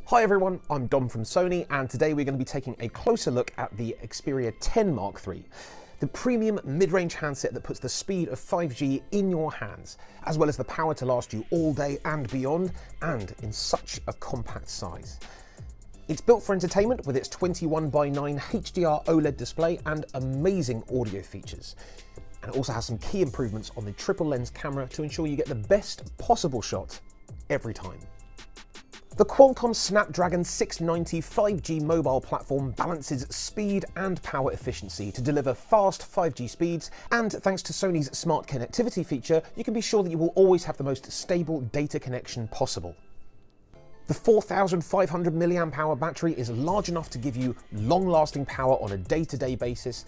Hi everyone, I'm Dom from Sony, and today we're going to be taking a closer look at the Xperia 10 Mark III, the premium mid-range handset that puts the speed of 5G in your hands, as well as the power to last you all day and beyond, and in such a compact size. It's built for entertainment with its 21:9 HDR OLED display and amazing audio features. And it also has some key improvements on the triple lens camera to ensure you get the best possible shot every time. The Qualcomm Snapdragon 690 5G mobile platform balances speed and power efficiency to deliver fast 5G speeds, and thanks to Sony's smart connectivity feature, you can be sure that you will always have the most stable data connection possible. The 4,500 mAh battery is large enough to give you long-lasting power on a day-to-day basis,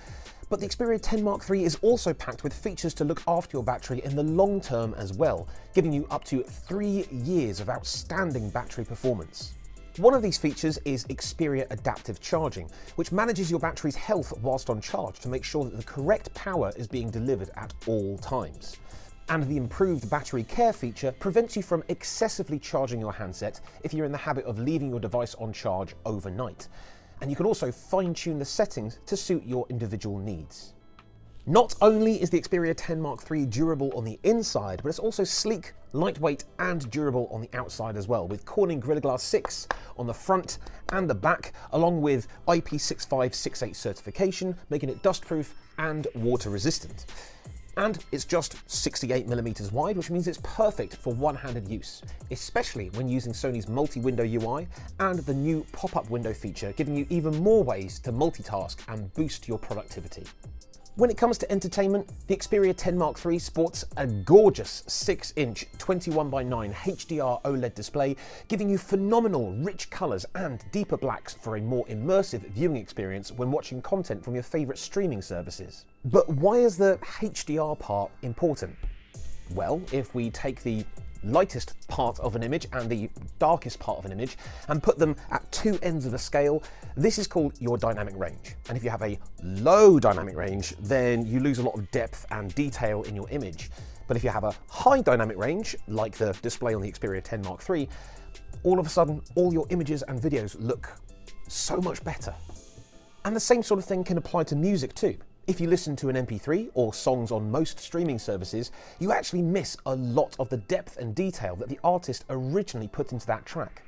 but the Xperia 10 Mark III is also packed with features to look after your battery in the long term as well, giving you up to 3 years of outstanding battery performance. One of these features is Xperia Adaptive Charging, which manages your battery's health whilst on charge to make sure that the correct power is being delivered at all times. And the improved battery care feature prevents you from excessively charging your handset if you're in the habit of leaving your device on charge overnight. And you can also fine-tune the settings to suit your individual needs. Not only is the Xperia 10 Mark III durable on the inside, but it's also sleek, lightweight and durable on the outside as well, with Corning Gorilla Glass 6 on the front and the back, along with IP6568 certification, making it dustproof and water resistant. And it's just 68mm wide, which means it's perfect for one-handed use, especially when using Sony's multi-window UI and the new pop-up window feature, giving you even more ways to multitask and boost your productivity. When it comes to entertainment, the Xperia 10 Mark III sports a gorgeous 6-inch 21:9 HDR OLED display, giving you phenomenal rich colours and deeper blacks for a more immersive viewing experience when watching content from your favourite streaming services. But why is the HDR part important? Well, if we take the lightest part of an image and the darkest part of an image and put them at two ends of a scale, this is called your dynamic range. And if you have a low dynamic range, then you lose a lot of depth and detail in your image. But if you have a high dynamic range, like the display on the Xperia 10 Mark III, all of a sudden, all your images and videos look so much better. And the same sort of thing can apply to music too. If you listen to an MP3 or songs on most streaming services, you actually miss a lot of the depth and detail that the artist originally put into that track.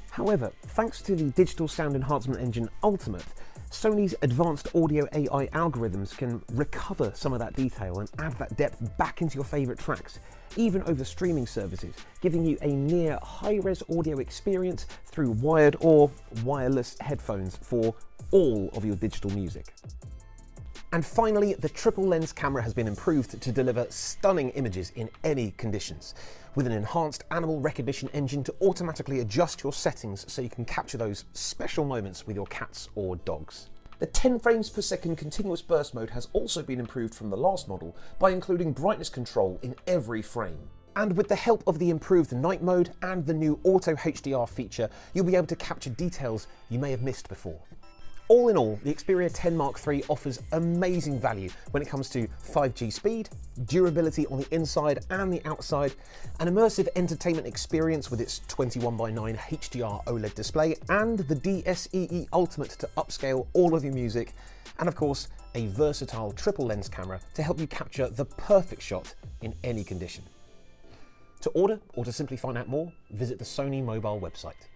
However, thanks to the digital sound enhancement engine Ultimate, Sony's advanced audio AI algorithms can recover some of that detail and add that depth back into your favourite tracks, even over streaming services, giving you a near high-res audio experience through wired or wireless headphones for all of your digital music. And finally, the triple lens camera has been improved to deliver stunning images in any conditions, with an enhanced animal recognition engine to automatically adjust your settings so you can capture those special moments with your cats or dogs. The 10 frames per second continuous burst mode has also been improved from the last model by including brightness control in every frame. And with the help of the improved night mode and the new auto HDR feature, you'll be able to capture details you may have missed before. All in all, the Xperia 10 Mark III offers amazing value when it comes to 5G speed, durability on the inside and the outside, an immersive entertainment experience with its 21:9 HDR OLED display, and the DSEE Ultimate to upscale all of your music, and of course, a versatile triple lens camera to help you capture the perfect shot in any condition. To order or to simply find out more, visit the Sony mobile website.